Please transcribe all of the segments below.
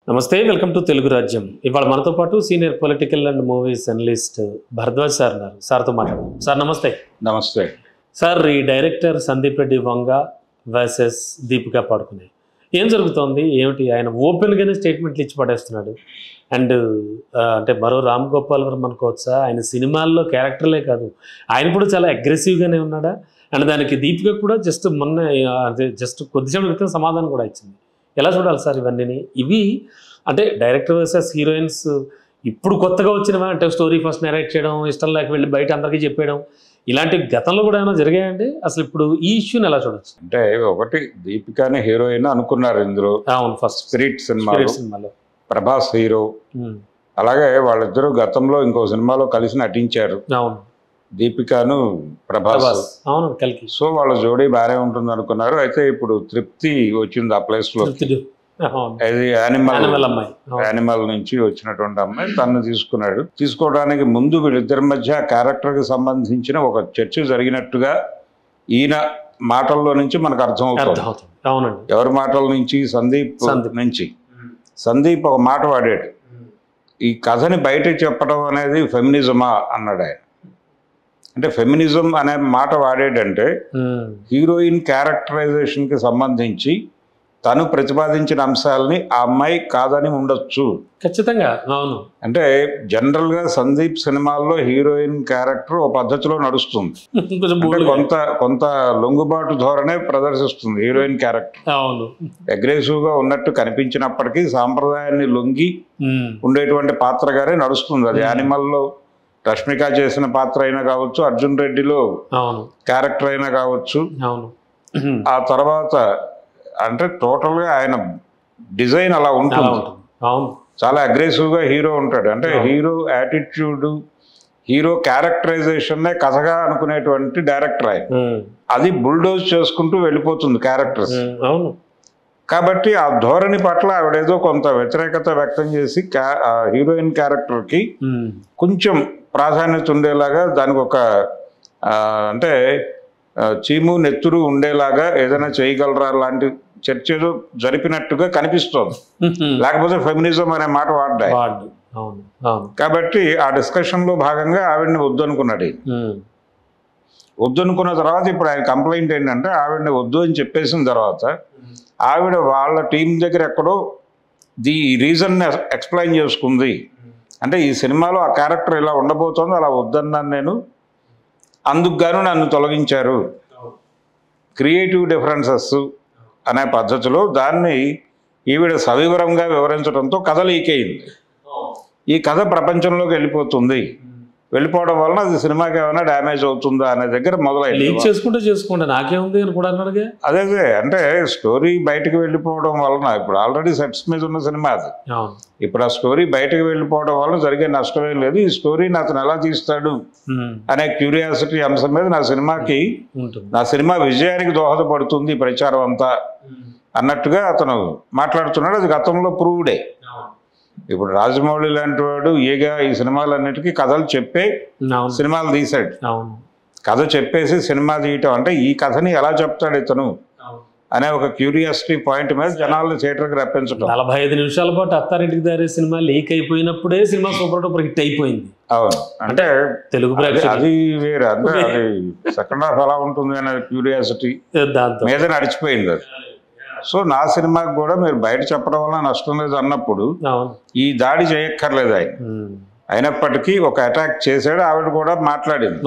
నమస్తే welcome to Telugu రాజ్యం. ఇవాళ మనతో పాటు senior political and movies analyst Bharadwaj sir ఉన్నారు. సార్తో మాట్లాడదాం. సార్ నమస్తే. నమస్తే సార్, ఈ డైరెక్టర్ సందీప్ రెడ్డి వంగ వర్సెస్ దీపికా పడుకునే ఏం జరుగుతోంది ఏమిటి? ఆయన ఓపెన్గానే స్టేట్మెంట్లు ఇచ్చి పడేస్తున్నాడు. అండ్ అంటే మరో రామ్ గోపాల్ వర్మ అనుకోవచ్చా? ఆయన సినిమాల్లో క్యారెక్టర్లే కాదు, ఆయన కూడా చాలా అగ్రెసివ్గానే ఉన్నాడా? అండ్ దానికి దీపిక కూడా మొన్న జస్ట్ కొద్దిసేపు క్రితం సమాధానం కూడా ఇచ్చింది. ఎలా చూడాలి సార్ ఇవన్నీ? ఇవి అంటే డైరెక్టర్ వర్సెస్ హీరోయిన్స్ ఇప్పుడు కొత్తగా వచ్చినవా? అంటే స్టోరీ ఫస్ట్ నెరేట్ చేయడం, ఇష్టం లేక వెళ్ళి బయట అందరికీ చెప్పేయడం, ఇలాంటి గతంలో కూడా ఏమైనా జరిగాయండి? అసలు ఇప్పుడు ఈ ఇష్యూని ఎలా చూడొచ్చు? అంటే ఒకటి, దీపికానే హీరోయిన్ అనుకున్నారు ఇందులో. అవును, ఫస్ట్ స్పిరిట్ సినిమాలో ప్రభాస్ హీరో. అలాగే వాళ్ళిద్దరూ గతంలో ఇంకో సినిమాలో కలిసి నటించారు. అవును, దీపికాను ప్రభాస్. అవును, కలికి. సో వాళ్ళ జోడీ బాగానే ఉంటుంది అనుకున్నారు. అయితే ఇప్పుడు తృప్తి వచ్చింది ఆ ప్లేస్ లో. అది యానిమల్ నుంచి వచ్చినటువంటి అమ్మాయి తను తీసుకున్నాడు. తీసుకోవడానికి ముందు వీళ్ళిద్దరి మధ్య క్యారెక్టర్ కి సంబంధించిన ఒక చర్చ జరిగినట్టుగా ఈయన మాటల్లో నుంచి మనకు అర్థమవుతుంది. అవునండి. ఎవరి మాటల నుంచి? సందీప్ నుంచి. సందీప్ ఒక మాట వాడాడు, ఈ కథని బయట చెప్పడం అనేది ఫెమినిజమా అన్నాడు ఆయన. అంటే ఫెమినిజం అనే మాట వాడేటంటే హీరోయిన్ క్యారెక్టరైజేషన్ కి సంబంధించి తను ప్రతిపాదించిన అంశాలని ఆ అమ్మాయి కాదని ఉండొచ్చు. ఖచ్చితంగా. అవును. అంటే జనరల్ గా సందీప్ సినిమాల్లో హీరోయిన్ క్యారెక్టర్ ఒక పద్ధతిలో నడుస్తుంది. కొంత లొంగుబాటు ధోరణే ప్రదర్శిస్తుంది హీరోయిన్ క్యారెక్టర్. అవును, అగ్రెసివ్ గా ఉన్నట్టు కనిపించినప్పటికీ సాంప్రదాయాన్ని లొంగి ఉండేటువంటి పాత్రగానే నడుస్తుంది. అది యానిమల్లో రష్మిక చేసిన పాత్ర అయినా కావచ్చు, అర్జున్ రెడ్డిలో క్యారెక్టర్ అయినా కావచ్చు. ఆ తర్వాత అంటే టోటల్ గా ఆయన డిజైన్ అలా ఉంటుంది. చాలా అగ్రెసివ్ గా హీరో ఉంటాడు. అంటే హీరో యాటిట్యూడ్, హీరో క్యారెక్టరైజేషన్ కథగా అనుకునేటువంటి డైరెక్టర్ ఆయన. అది బుల్డోజ్ చేసుకుంటూ వెళ్ళిపోతుంది క్యారెక్టర్స్. కాబట్టి ఆ ధోరణి పట్ల ఆవిడేదో కొంత వ్యతిరేకత వ్యక్తం చేసి హీరోయిన్ క్యారెక్టర్ కి కొంచెం ప్రాధాన్యత ఉండేలాగా, దానికి ఒక అంటే చీము నెత్తురు ఉండేలాగా ఏదైనా చేయగలరా లాంటి చర్చ జరిపినట్టుగా కనిపిస్తోంది. లేకపోతే ఫెమినిజం అనే మాట వాడ్డా. కాబట్టి ఆ డిస్కషన్ లో భాగంగా ఆవిడని వద్దనుకున్నాడు. వద్దనుకున్న తర్వాత ఇప్పుడు ఆయన కంప్లైంట్ ఏంటంటే, ఆవిడని వద్దు అని చెప్పేసిన తర్వాత ఆవిడ వాళ్ళ టీం దగ్గర ఎక్కడో ఈ రీజన్ ఎక్స్ప్లెయిన్ చేసుకుంది. అంటే ఈ సినిమాలో ఆ క్యారెక్టర్ ఇలా ఉండబోతోంది, అలా వద్దన్నాను నేను, అందుకు గాను నన్ను తొలగించారు. క్రియేటివ్ డిఫరెన్సెస్ అనే పద్ధతిలో దాన్ని ఈవిడ సవివరంగా వివరించడంతో కథ లీక్ అయింది. ఈ కథ ప్రపంచంలోకి వెళ్ళిపోవడం వలన అది సినిమాకి ఏమైనా డ్యామేజ్ అవుతుందా అనే దగ్గర మొదలైంది. నాకేముంది అని కూడా అన్నాడు. అదే అంటే స్టోరీ బయటకు వెళ్ళిపోవడం వలన, ఇప్పుడు ఆల్రెడీ సెట్స్ మీద ఉన్న సినిమా అది, ఇప్పుడు ఆ స్టోరీ బయటకు వెళ్ళిపోవడం వలన జరిగే నష్టమేం లేదు. ఈ స్టోరీని అతను ఎలా తీస్తాడు అనే క్యూరియాసిటీ అంశం మీద నా సినిమా విజయానికి దోహదపడుతుంది ప్రచారం అంతా అన్నట్టుగా అతను మాట్లాడుతున్నాడు. అది గతంలో ప్రూవ్డే. ఇప్పుడు రాజమౌళి లాంటి వాడు ఏగా ఈ సినిమాలన్నిటికీ కథలు చెప్పే సినిమాలు తీశాడు. కథ చెప్పేసి సినిమా తీయటం అంటే ఈ కథని ఎలా చెప్తాడు ఇతను అనే ఒక క్యూరియాసిటీ పాయింట్ మీద జనాలను థియేటర్కి రప్పించడం. 45 నిమిషాల పాటు అత్తారింటికి దారి సినిమా లీక్ అయిపోయినప్పుడే సినిమా సూపర్ డూపర్ హిట్ అయిపోయింది. అవును, అంటే తెలుగు అది వేరే. అంటే అది సెకండ్ హాఫ్ ఎలా ఉంటుంది అనే క్యూరియాసిటీ మీద నడిచిపోయింది అది. సో నా సినిమాకి కూడా మీరు బయట చెప్పడం వల్ల నష్టం లేదు అన్నప్పుడు ఈ దాడి చేయక్కర్లేదు ఆయన. అయినప్పటికీ ఒక అటాక్ చేశాడు. ఆవిడ కూడా మాట్లాడింది.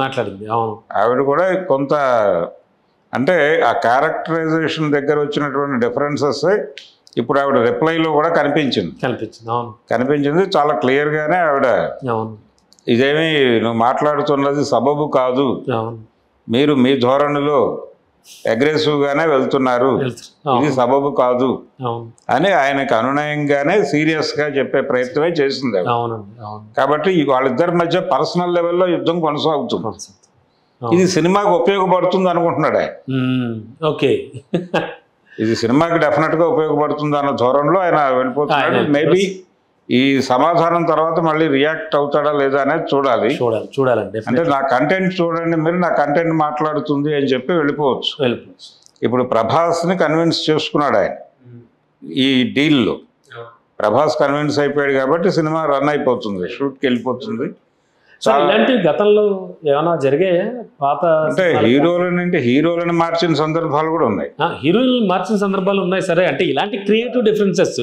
ఆవిడ కూడా కొంత అంటే ఆ క్యారెక్టరైజేషన్ దగ్గర వచ్చినటువంటి డిఫరెన్సెస్ ఇప్పుడు ఆవిడ రిప్లైలో కూడా కనిపించింది. చాలా క్లియర్ గానే ఆవిడ, ఇదేమి నువ్వు మాట్లాడుతున్నది సబబు కాదు, మీరు మీ ధోరణిలో అగ్రెసివ్ గానే వెళ్తున్నారు, ఇది సబబు కాదు అని ఆయనకు అనునయంగానే సీరియస్ గా చెప్పే ప్రయత్నమే చేసింది. కాబట్టి వాళ్ళిద్దరి మధ్య పర్సనల్ లెవెల్లో యుద్ధం కొనసాగుతుంది. ఇది సినిమాకి ఉపయోగపడుతుంది అనుకుంటున్నాడు ఆయన. ఇది సినిమాకి డెఫినెట్ గా ఉపయోగపడుతుంది అన్న ధోరణిలో ఆయన వెళ్ళిపోతున్నాడు. మేబీ ఈ సమాధానం తర్వాత మళ్ళీ రియాక్ట్ అవుతాడా లేదా అనేది చూడాలండి. అంటే నా కంటెంట్ చూడండి, మీరు నా కంటెంట్ మాట్లాడుతుంది అని చెప్పి వెళ్ళిపోవచ్చు. ఇప్పుడు ప్రభాస్ని కన్విన్స్ చేసుకున్నాడు ఆయన ఈ డీల్లో. ప్రభాస్ కన్విన్స్ అయిపోయాడు కాబట్టి సినిమా రన్ అయిపోతుంది, షూట్కి వెళ్ళిపోతుంది. ఇలాంటి గతంలో ఏమైనా జరిగాయా పాత? అంటే హీరోలను మార్చిన సందర్భాలు కూడా ఉన్నాయి. హీరోయిన్ మార్చిన సందర్భాలు ఉన్నాయి సరే. అంటే ఇలాంటి క్రియేటివ్ డిఫరెన్సెస్,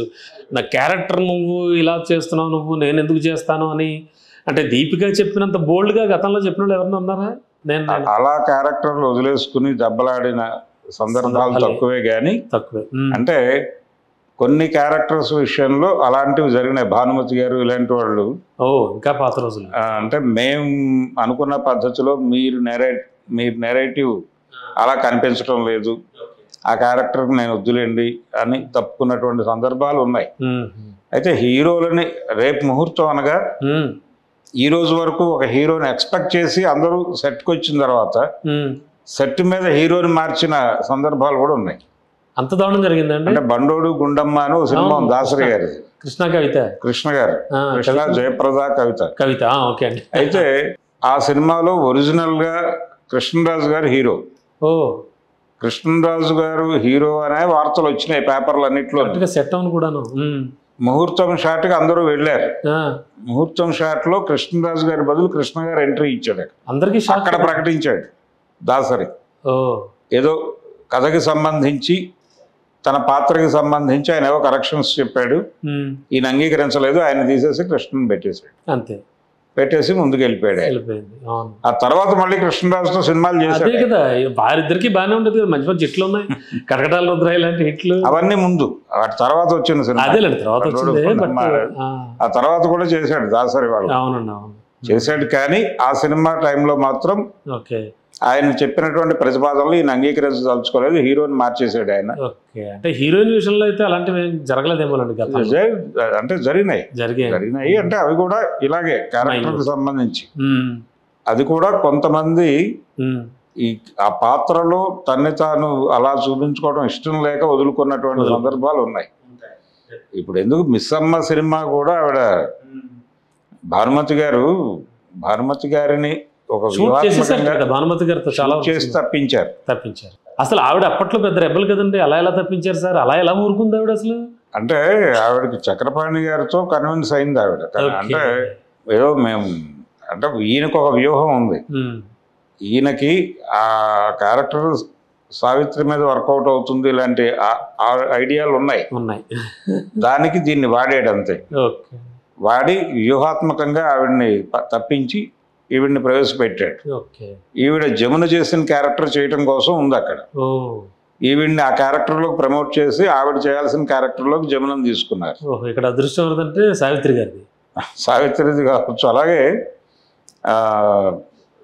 నా క్యారెక్టర్ నువ్వు ఇలా చేస్తున్నావు, నువ్వు నేను ఎందుకు చేస్తాను అని అంటే దీపిక చెప్పినంత బోల్డ్గా గతంలో చెప్పిన వాళ్ళు ఎవరన్నా ఉన్నారా? అలా క్యారెక్టర్లు వదిలేసుకుని దెబ్బలాడిన సందర్భాలు తక్కువే, కానీ తక్కువే. అంటే కొన్ని క్యారెక్టర్స్ విషయంలో అలాంటివి జరిగినాయి. భానుమతి గారు ఇలాంటి వాళ్ళు ఇంకా పాత రోజులు అంటే మేము అనుకున్న పద్ధతిలో మీరు నెరేటివ్ అలా కనిపించడం లేదు, ఆ క్యారెక్టర్కి నేను వద్దులేండి అని తప్పుకున్నటువంటి సందర్భాలు ఉన్నాయి. అయితే హీరోలని రేపు ముహూర్తం అనగా ఈ రోజు వరకు ఒక హీరోని ఎక్స్పెక్ట్ చేసి అందరూ సెట్కి వచ్చిన తర్వాత సెట్ మీద హీరోని మార్చిన సందర్భాలు కూడా ఉన్నాయి. అంత దారుణం జరిగిందండి. అంటే బండోడు గుండమ్మ అని ఒక సినిమా దాసరి గారి, కృష్ణ కవిత, కృష్ణ జయప్రద కవిత. ఓకే అండి. అయితే ఆ సినిమాలో ఒరిజినల్ గా కృష్ణరాజు గారు హీరో. కృష్ణరాజు గారు హీరో అనే వార్తలు వచ్చినాయి పేపర్లు అన్నిట్లో. సెట్ అవును కూడాను. ముహూర్తం షాట్ కి అందరూ వెళ్ళారు. ముహూర్తం షాట్ లో కృష్ణరాజు గారి బదులు కృష్ణ గారు ఎంట్రీ ఇచ్చాడు. అందరికి అక్కడ ప్రకటించాడు దాసరి. ఏదో కథకి సంబంధించి తన పాత్రకి సంబంధించి ఆయన ఏవో కరెక్షన్స్ చెప్పాడు, ఈయన అంగీకరించలేదు, ఆయన తీసేసి కృష్ణని పెట్టేశాడు. అంతే, పెట్టేసి ముందుకు వెళ్ళిపోయాడు. ఆ తర్వాత మళ్ళీ కృష్ణరాజుతో సినిమాలు చేశాడు కదా. వారిద్దరికి బాగానే ఉండదు కదా, మంచి మంచి హిట్లు ఉన్నాయి, కటకటాల రుద్రాయి లాంటి హిట్లు. అవన్నీ ముందు, వాటి తర్వాత వచ్చిన సినిమా. ఆ తర్వాత కూడా చేశాడు దాసరి వాళ్ళు. అవునండి, చేశాడు. కానీ ఆ సినిమా టైంలో మాత్రం ఆయన చెప్పినటువంటి ప్రతిపాదనలు ఈయన అంగీకరించదలుచుకోలేదు, హీరోని మార్చేశాడు ఆయన. అంటే హీరోయిన్ విషయంలో అయితే అలాంటివి జరగలేదేమో అంటే జరిగినాయి. అంటే అవి కూడా ఇలాగే క్యారెక్టర్కి సంబంధించి. అది కూడా కొంతమంది ఆ పాత్రలో తన్ని తాను అలా చూపించుకోవడం ఇష్టం లేక వదులుకున్నటువంటి సందర్భాలు ఉన్నాయి. ఇప్పుడు ఎందుకు మిస్సమ్మ సినిమా కూడా ఆవిడ భానుమతి గారిని ఒక భానుమతి గారితో చాలా చేసి తప్పించారు. అసలు ఆవిడ అప్పట్లో పెద్ద రెబ్బలు కదండి, అలా ఎలా తప్పించారు సార్? అలా ఎలా ఊరుకుంది ఆవిడ అసలు? అంటే ఆవిడకి చక్రపాణి గారితో కన్విన్స్ అయింది ఆవిడ. అంటే ఏదో అంటే ఈయనకు ఒక వ్యూహం ఉంది, ఈయనకి ఆ క్యారెక్టర్ సావిత్రి మీద వర్కౌట్ అవుతుంది, ఇలాంటి ఐడియాలు ఉన్నాయి. దానికి దీన్ని వాడాడు అంతే. వాడి వ్యూహాత్మకంగా ఆవిడ్ని తప్పించి ఈవిడ్ని ప్రవేశపెట్టాడు. ఈవిడ జమున చేసిన క్యారెక్టర్ చేయటం కోసం ఉంది అక్కడ. ఈవిడ్ని ఆ క్యారెక్టర్లోకి ప్రమోట్ చేసి ఆవిడ చేయాల్సిన క్యారెక్టర్లోకి జమునని తీసుకున్నారు. ఇక్కడ అదృష్టం ఎవరిదంటే సావిత్రిది కావచ్చు. అలాగే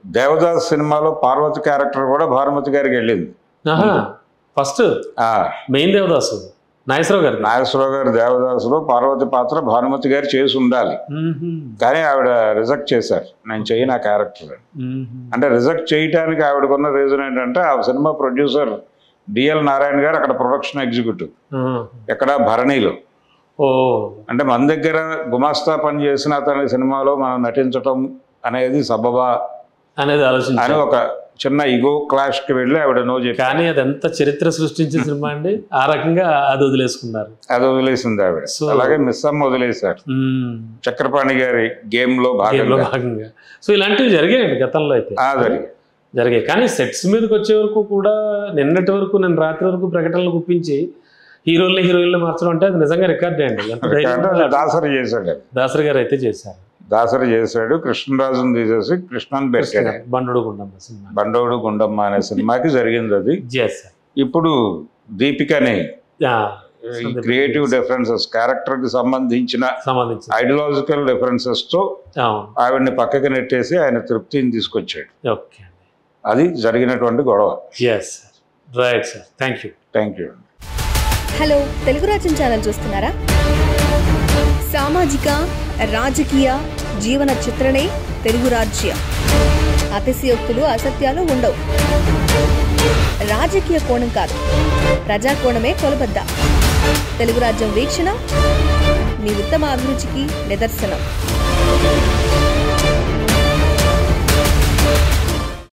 దేవదాస్ సినిమాలో పార్వతి క్యారెక్టర్ కూడా భానుమతి గారికి వెళ్ళింది ఫస్ట్. మెయిన్ దేవదాసు నాగేశ్వరరావు గారు దేవదాసులో పార్వతి పాత్ర భానుమతి గారు చేసి ఉండాలి, కానీ ఆవిడ రిజెక్ట్ చేశారు, నేను చేయను ఆ క్యారెక్టర్. అంటే రిజెక్ట్ చేయడానికి ఆవిడకున్న రీజన్ ఏంటంటే ఆ సినిమా ప్రొడ్యూసర్ డిఎల్ నారాయణ గారు అక్కడ ప్రొడక్షన్ ఎగ్జిక్యూటివ్ ఎక్కడ భరణిలో. అంటే మన దగ్గర గుమాస్తా పని చేసిన అతని సినిమాలో మనం నటించటం అనేది సబబా అనేది అని ఒక చిన్న ఇగో క్లాష్ కి వెళ్ళి ఆవిడ నో చెప్పి. కానీ అది ఎంత చరిత్ర సృష్టించిన సినిమా అండి, ఆ రకంగా అది వదిలేసుకున్నారు. అది వదిలేసింది ఆవిడ. అలాగే మిస్సమ్మ వదిలేశారు చక్రపాణి గారి గేమ్ లో భాగంగా. సో ఇలాంటివి జరిగాయండి గతంలో అయితే, జరిగాయి. కానీ సెట్స్ మీదకి వచ్చే వరకు కూడా నిన్నటి వరకు, నేను రాత్రి వరకు ప్రకటనలు గుప్పించి హీరోయిన్లు మార్చడం అంటే అది నిజంగా రికార్డే అండి. దాసరి గారు అయితే చేశారు. దాసరి చేశాడు, కృష్ణరాజుని తీసేసి కృష్ణని పెట్టాడు. బండోడు గుండమ్మ అనే సినిమాకి జరిగింది అది. ఇప్పుడు దీపికని క్రియేటివ్ డిఫరెన్సెస్, క్యారెక్టర్ కి సంబంధించిన ఐడియాలజికల్ డిఫరెన్సెస్ తో ఆవిడ్ని పక్కకి నెట్టేసి ఆయన తృప్తిని తీసుకొచ్చాడు. అది జరిగినటువంటి గొడవ. Thank you. హలో, తెలుగు రాజ్యం ఛానల్ చూస్తున్నారా? సామాజిక, రాజకీయ, జీవన చిత్రణే తెలుగు రాజ్యం. అతిశయోక్తులు, అసత్యాలు ఉండవు. రాజకీయ కోణం కాదు, ప్రజా కోణమే కొలబద్ద. తెలుగు రాజ్యం వీక్షణ మీ ఉత్తమ అభిరుచికి నిదర్శనం.